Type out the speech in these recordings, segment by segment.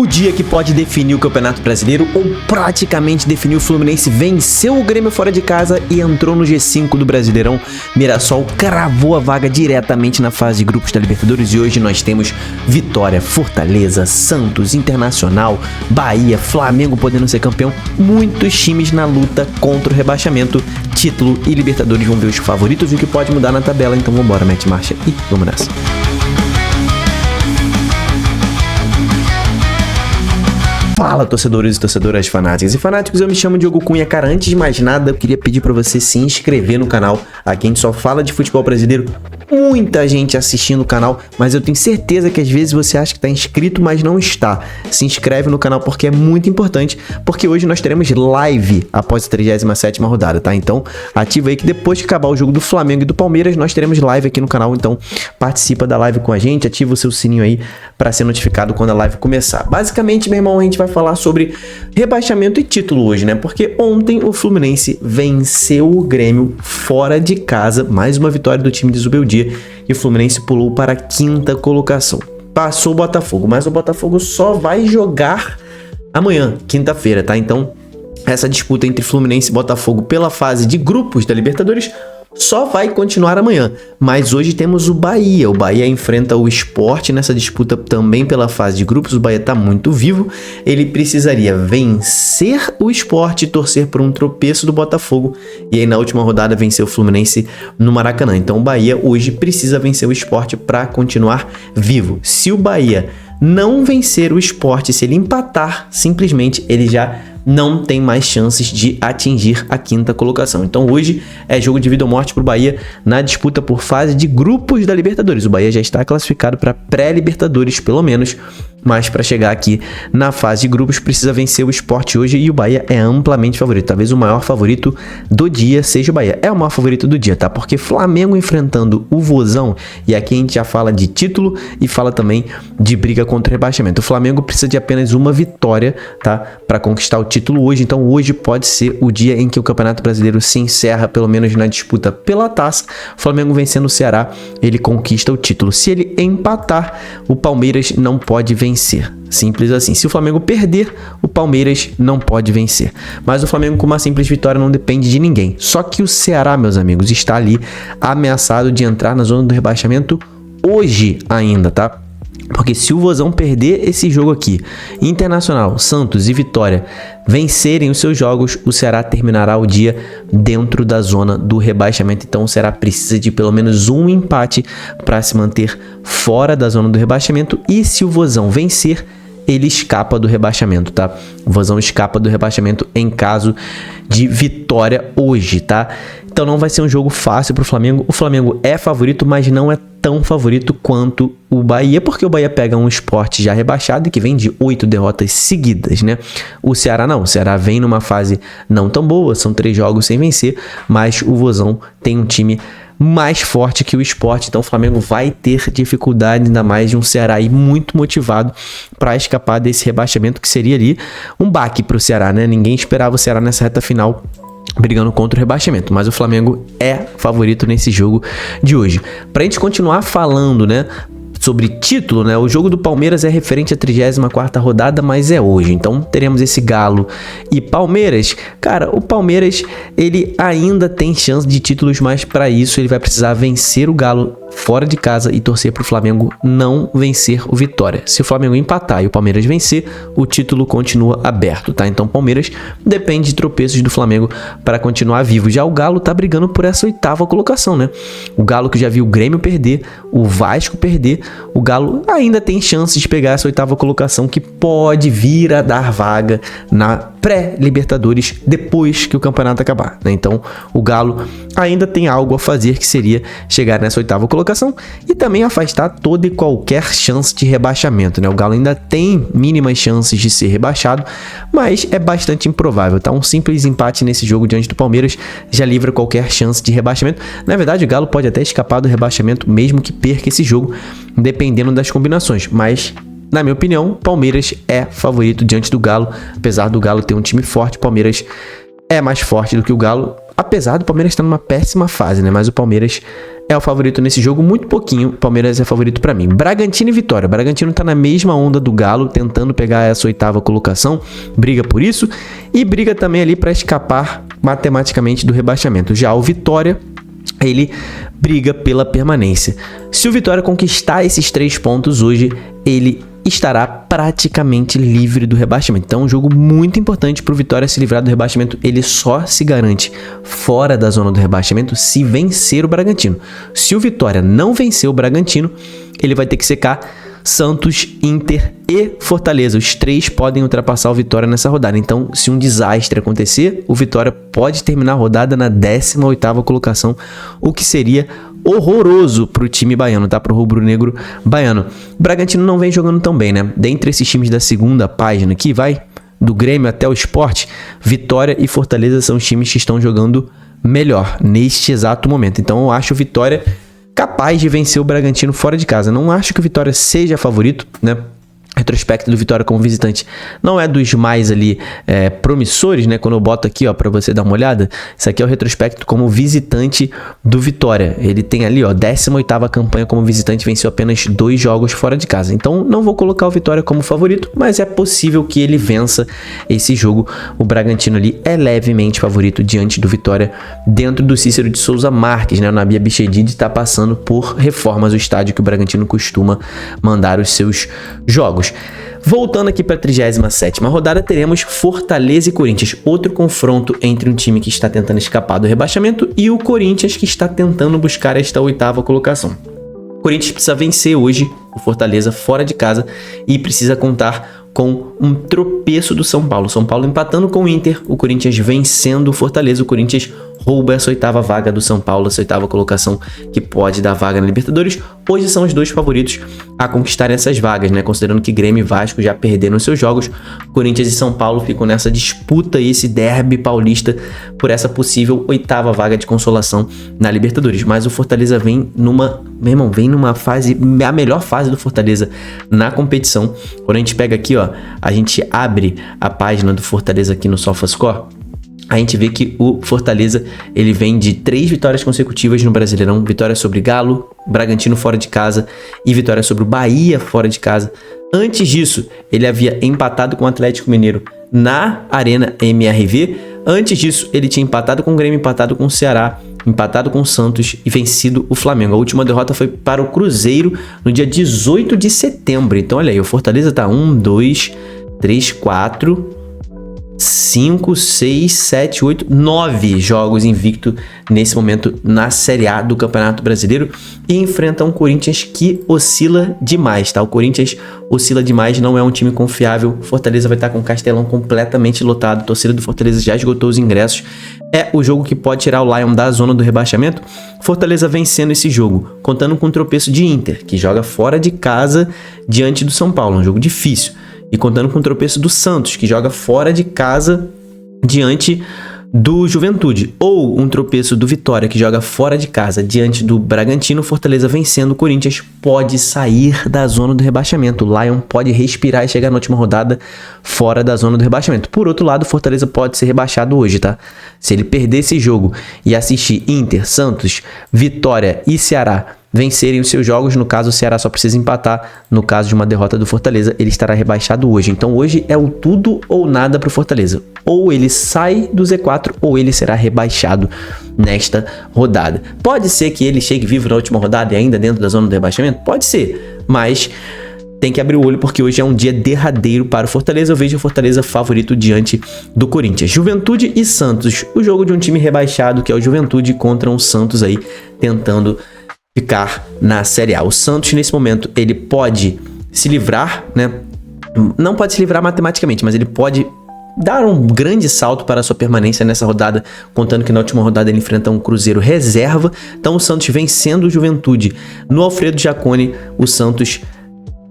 O dia que pode definir o Campeonato Brasileiro ou praticamente definir, o Fluminense venceu o Grêmio fora de casa e entrou no G5 do Brasileirão. Mirassol cravou a vaga diretamente na fase de grupos da Libertadores e hoje nós temos Vitória, Fortaleza, Santos, Internacional, Bahia, Flamengo podendo ser campeão. Muitos times na luta contra o rebaixamento, título e Libertadores. Vamos ver os favoritos e o que pode mudar na tabela. Então vambora, mete marcha e vamos nessa. Fala, torcedores e torcedoras fanáticas e fanáticos, eu me chamo Diogo Cunha. Cara, antes de mais nada, eu queria pedir pra você se inscrever no canal. Aqui a gente só fala de futebol brasileiro, muita gente assistindo o canal, mas eu tenho certeza que às vezes você acha que tá inscrito, mas não está. Se inscreve no canal porque é muito importante, porque hoje nós teremos live após a 37ª rodada, tá? Então, ativa aí que depois que acabar o jogo do Flamengo e do Palmeiras, nós teremos live aqui no canal, então participa da live com a gente, ativa o seu sininho aí pra ser notificado quando a live começar. Basicamente, meu irmão, a gente vai falar sobre rebaixamento e título hoje, né? Porque ontem o Fluminense venceu o Grêmio fora de casa, mais uma vitória do time de Zubeldia, e o Fluminense pulou para a 5ª colocação. Passou o Botafogo, mas o Botafogo só vai jogar amanhã, quinta-feira, tá? Então, essa disputa entre Fluminense e Botafogo pela fase de grupos da Libertadores só vai continuar amanhã, mas hoje temos o Bahia. O Bahia enfrenta o Sport nessa disputa também pela fase de grupos. O Bahia tá muito vivo, ele precisaria vencer o Sport e torcer por um tropeço do Botafogo, e aí na última rodada vencer o Fluminense no Maracanã. Então o Bahia hoje precisa vencer o Sport para continuar vivo. Se o Bahia não vencer o Sport, se ele empatar, simplesmente ele já não tem mais chances de atingir a 5ª colocação. Então hoje é jogo de vida ou morte pro Bahia na disputa por fase de grupos da Libertadores. O Bahia já está classificado para pré-Libertadores, pelo menos, mas para chegar aqui na fase de grupos precisa vencer o Sport hoje, e o Bahia é amplamente favorito. Talvez o maior favorito do dia seja o Bahia. É o maior favorito do dia, tá? Porque Flamengo enfrentando o Vozão, e aqui a gente já fala de título e fala também de briga contra o rebaixamento. O Flamengo precisa de apenas uma vitória, tá? Para conquistar o título hoje. Então hoje pode ser o dia em que o Campeonato Brasileiro se encerra, pelo menos na disputa pela taça. O Flamengo vencendo o Ceará, ele conquista o título. Se ele empatar, o Palmeiras não pode vencer. Simples assim. Se o Flamengo perder, o Palmeiras não pode vencer. Mas o Flamengo com uma simples vitória não depende de ninguém. Só que o Ceará, meus amigos, está ali ameaçado de entrar na zona do rebaixamento hoje ainda, tá? Porque se o Vozão perder esse jogo aqui, Internacional, Santos e Vitória vencerem os seus jogos, o Ceará terminará o dia dentro da zona do rebaixamento. Então o Ceará precisa de pelo menos um empate para se manter fora da zona do rebaixamento. E se o Vozão vencer, ele escapa do rebaixamento, tá? O Vozão escapa do rebaixamento em caso de vitória hoje, tá? Então não vai ser um jogo fácil pro Flamengo. O Flamengo é favorito, mas não é tão favorito quanto o Bahia, porque o Bahia pega um Sport já rebaixado e que vem de 8 derrotas seguidas, né? O Ceará não. O Ceará vem numa fase não tão boa, são 3 jogos sem vencer, mas o Vozão tem um time mais forte que o Sport, então o Flamengo vai ter dificuldade, ainda mais de um Ceará aí muito motivado para escapar desse rebaixamento, que seria ali um baque para o Ceará, né? Ninguém esperava o Ceará nessa reta final brigando contra o rebaixamento, mas o Flamengo é favorito nesse jogo de hoje. Pra gente continuar falando, né, sobre título, né? O jogo do Palmeiras é referente à 34ª rodada, mas é hoje. Então teremos esse Galo e Palmeiras. Cara, o Palmeiras, ele ainda tem chance de títulos, mas para isso ele vai precisar vencer o Galo fora de casa e torcer para o Flamengo não vencer o Vitória. Se o Flamengo empatar e o Palmeiras vencer, o título continua aberto, tá? Então o Palmeiras depende de tropeços do Flamengo para continuar vivo. Já o Galo tá brigando por essa 8ª colocação, né? O Galo que já viu o Grêmio perder, o Vasco perder, o Galo ainda tem chance de pegar essa 8ª colocação, que pode vir a dar vaga na pré-Libertadores depois que o campeonato acabar, né? Então o Galo ainda tem algo a fazer, que seria chegar nessa 8ª colocação e também afastar toda e qualquer chance de rebaixamento, né? O Galo ainda tem mínimas chances de ser rebaixado, mas é bastante improvável, tá? Um simples empate nesse jogo diante do Palmeiras já livra qualquer chance de rebaixamento. Na verdade, o Galo pode até escapar do rebaixamento mesmo que perca esse jogo, dependendo das combinações, mas na minha opinião, Palmeiras é favorito diante do Galo. Apesar do Galo ter um time forte, o Palmeiras é mais forte do que o Galo. Apesar do Palmeiras estar numa péssima fase, né? Mas o Palmeiras é o favorito nesse jogo, muito pouquinho. Palmeiras é favorito pra mim. Bragantino e Vitória. Bragantino tá na mesma onda do Galo, tentando pegar essa 8ª colocação, briga por isso e briga também ali pra escapar matematicamente do rebaixamento. Já o Vitória, ele briga pela permanência. Se o Vitória conquistar esses 3 pontos hoje, ele estará praticamente livre do rebaixamento. Então, um jogo muito importante para o Vitória se livrar do rebaixamento. Ele só se garante fora da zona do rebaixamento se vencer o Bragantino. Se o Vitória não vencer o Bragantino, ele vai ter que secar Santos, Inter e Fortaleza. Os 3 podem ultrapassar o Vitória nessa rodada. Então, se um desastre acontecer, o Vitória pode terminar a rodada na 18ª colocação, o que seria horroroso pro time baiano, tá? Pro rubro-negro baiano. O Bragantino não vem jogando tão bem, né? Dentre esses times da segunda página aqui, vai do Grêmio até o Sport, Vitória e Fortaleza são os times que estão jogando melhor neste exato momento. Então, eu acho o Vitória capaz de vencer o Bragantino fora de casa. Não acho que o Vitória seja favorito, né? Retrospecto do Vitória como visitante não é dos mais ali promissores, né? Quando eu boto aqui, ó, pra você dar uma olhada, isso aqui é o retrospecto como visitante do Vitória. Ele tem ali, ó, 18ª campanha como visitante, venceu apenas 2 jogos fora de casa. Então, não vou colocar o Vitória como favorito, mas é possível que ele vença esse jogo. O Bragantino ali é levemente favorito diante do Vitória dentro do Cícero de Souza Marques, né? O Nabi Abichedid está passando por reformas, o estádio que o Bragantino costuma mandar os seus jogos. Voltando aqui para a 37ª rodada, teremos Fortaleza e Corinthians, outro confronto entre um time que está tentando escapar do rebaixamento e o Corinthians que está tentando buscar esta 8ª colocação. O Corinthians precisa vencer hoje o Fortaleza fora de casa e precisa contar com um tropeço do São Paulo. São Paulo empatando com o Inter, o Corinthians vencendo o Fortaleza, o Corinthians rouba essa 8ª vaga do São Paulo, essa 8ª colocação que pode dar vaga na Libertadores. Hoje são os 2 favoritos a conquistar essas vagas, né? Considerando que Grêmio e Vasco já perderam seus jogos, Corinthians e São Paulo ficam nessa disputa e esse derby paulista por essa possível 8ª vaga de consolação na Libertadores. Mas o Fortaleza vem numa fase, a melhor fase do Fortaleza na competição. Quando a gente pega aqui, ó, a gente abre a página do Fortaleza aqui no SofaScore, a gente vê que o Fortaleza ele vem de 3 vitórias consecutivas no Brasileirão, vitória sobre Galo, Bragantino fora de casa e vitória sobre o Bahia fora de casa. Antes disso, ele havia empatado com o Atlético Mineiro na Arena MRV. Antes disso, ele tinha empatado com o Grêmio, empatado com o Ceará, empatado com o Santos e vencido o Flamengo. A última derrota foi para o Cruzeiro no dia 18 de setembro. Então, olha aí, o Fortaleza tá 1, 2, 3, 4... 5, 6, 7, 8, 9 jogos invicto nesse momento na Série A do Campeonato Brasileiro e enfrenta um Corinthians que oscila demais, tá? O Corinthians oscila demais, não é um time confiável. Fortaleza vai estar com o Castelão completamente lotado, a torcida do Fortaleza já esgotou os ingressos. É o jogo que pode tirar o Lion da zona do rebaixamento. Fortaleza vencendo esse jogo, contando com o tropeço de Inter, que joga fora de casa diante do São Paulo, um jogo difícil. E contando com o tropeço do Santos, que joga fora de casa diante do Juventude. Ou um tropeço do Vitória, que joga fora de casa diante do Bragantino. Fortaleza vencendo o Corinthians pode sair da zona do rebaixamento. O Lion pode respirar e chegar na última rodada fora da zona do rebaixamento. Por outro lado, Fortaleza pode ser rebaixado hoje, tá? Se ele perder esse jogo e assistir Inter, Santos, Vitória e Ceará vencerem os seus jogos, no caso o Ceará só precisa empatar, no caso de uma derrota do Fortaleza, ele estará rebaixado hoje. Então hoje é o tudo ou nada para o Fortaleza. Ou ele sai do Z4 ou ele será rebaixado nesta rodada. Pode ser que ele chegue vivo na última rodada e ainda dentro da zona do rebaixamento? Pode ser, mas tem que abrir o olho porque hoje é um dia derradeiro para o Fortaleza. Eu vejo o Fortaleza favorito diante do Corinthians. Juventude e Santos, o jogo de um time rebaixado que é o Juventude contra um Santos aí tentando ficar na Série A. O Santos, nesse momento, ele pode se livrar, né? Não pode se livrar matematicamente, mas ele pode dar um grande salto para a sua permanência nessa rodada, contando que na última rodada ele enfrenta um Cruzeiro reserva. Então o Santos vencendo o Juventude no Alfredo Jaconi, o Santos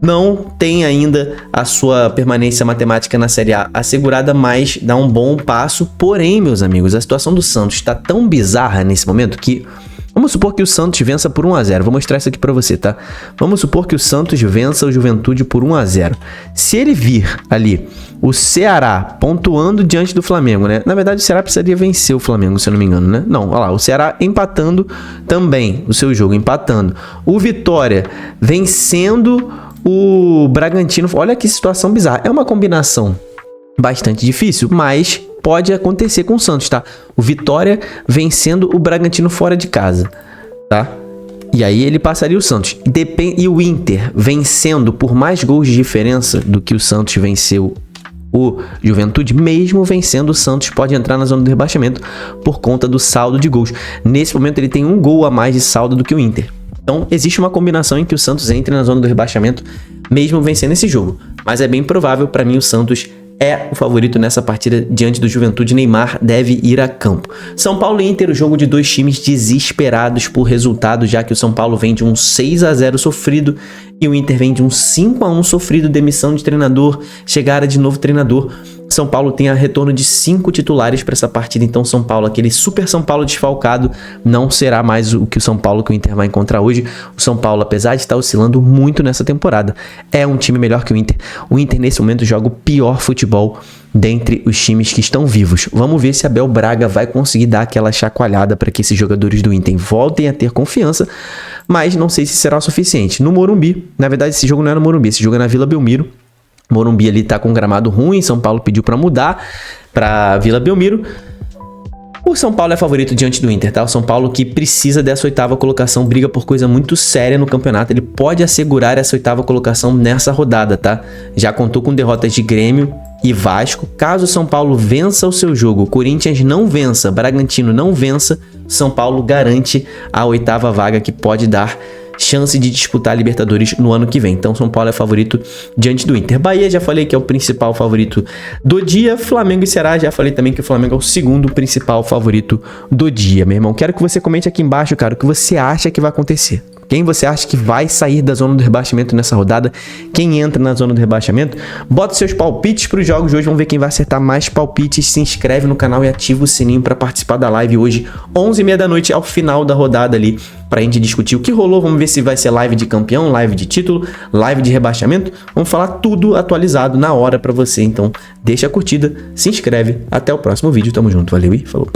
não tem ainda a sua permanência matemática na Série A assegurada, mas dá um bom passo. Porém, meus amigos, a situação do Santos está tão bizarra nesse momento que Vamos supor que o Santos vença por 1 a 0. Vou mostrar isso aqui pra você, tá? Vamos supor que o Santos vença o Juventude por 1 a 0. Se ele vir ali o Ceará pontuando diante do Flamengo, né? Na verdade, o Ceará precisaria vencer o Flamengo, se eu não me engano, né? Não, olha lá, o Ceará empatando também o seu jogo, empatando. O Vitória vencendo o Bragantino. Olha que situação bizarra. É uma combinação bastante difícil, mas pode acontecer com o Santos, tá? O Vitória vencendo o Bragantino fora de casa, tá? E aí ele passaria o Santos. E o Inter vencendo por mais gols de diferença do que o Santos venceu o Juventude, mesmo vencendo o Santos, pode entrar na zona do rebaixamento por conta do saldo de gols. Nesse momento ele tem 1 gol a mais de saldo do que o Inter. Então existe uma combinação em que o Santos entre na zona do rebaixamento, mesmo vencendo esse jogo. Mas é bem provável, para mim, o Santos é o favorito nessa partida diante do Juventude. Neymar deve ir a campo. São Paulo e Inter, o jogo de dois times desesperados por resultado, já que o São Paulo vem de um 6 a 0 sofrido e o Inter vem de um 5 a 1 sofrido, demissão de treinador, chegada de novo treinador. São Paulo tem a retorno de 5 titulares para essa partida, então São Paulo, aquele super São Paulo desfalcado, não será mais o que o São Paulo que o Inter vai encontrar hoje. O São Paulo, apesar de estar oscilando muito nessa temporada, é um time melhor que o Inter. O Inter nesse momento joga o pior futebol dentre os times que estão vivos. Vamos ver se Abel Braga vai conseguir dar aquela chacoalhada para que esses jogadores do Inter voltem a ter confiança, mas não sei se será o suficiente. No Morumbi, na verdade esse jogo não é no Morumbi, esse jogo é na Vila Belmiro. Morumbi ali tá com um gramado ruim, São Paulo pediu para mudar para Vila Belmiro. O São Paulo é favorito diante do Inter, tá? O São Paulo que precisa dessa 8ª colocação, briga por coisa muito séria no campeonato. Ele pode assegurar essa 8ª colocação nessa rodada, tá? Já contou com derrotas de Grêmio e Vasco. Caso o São Paulo vença o seu jogo, Corinthians não vença, Bragantino não vença, São Paulo garante a 8ª vaga, que pode dar chance de disputar a Libertadores no ano que vem. Então São Paulo é favorito diante do Inter. Bahia, já falei que é o principal favorito do dia. Flamengo e Ceará, já falei também que o Flamengo é o segundo principal favorito do dia, meu irmão. Quero que você comente aqui embaixo, cara, o que você acha que vai acontecer. Quem você acha que vai sair da zona do rebaixamento nessa rodada? Quem entra na zona do rebaixamento? Bota seus palpites para os jogos de hoje. Vamos ver quem vai acertar mais palpites. Se inscreve no canal e ativa o sininho para participar da live hoje, 11h30 da noite, ao final da rodada ali, para a gente discutir o que rolou. Vamos ver se vai ser live de campeão, live de título, live de rebaixamento. Vamos falar tudo atualizado na hora para você. Então deixa a curtida, se inscreve. Até o próximo vídeo. Tamo junto. Valeu e falou.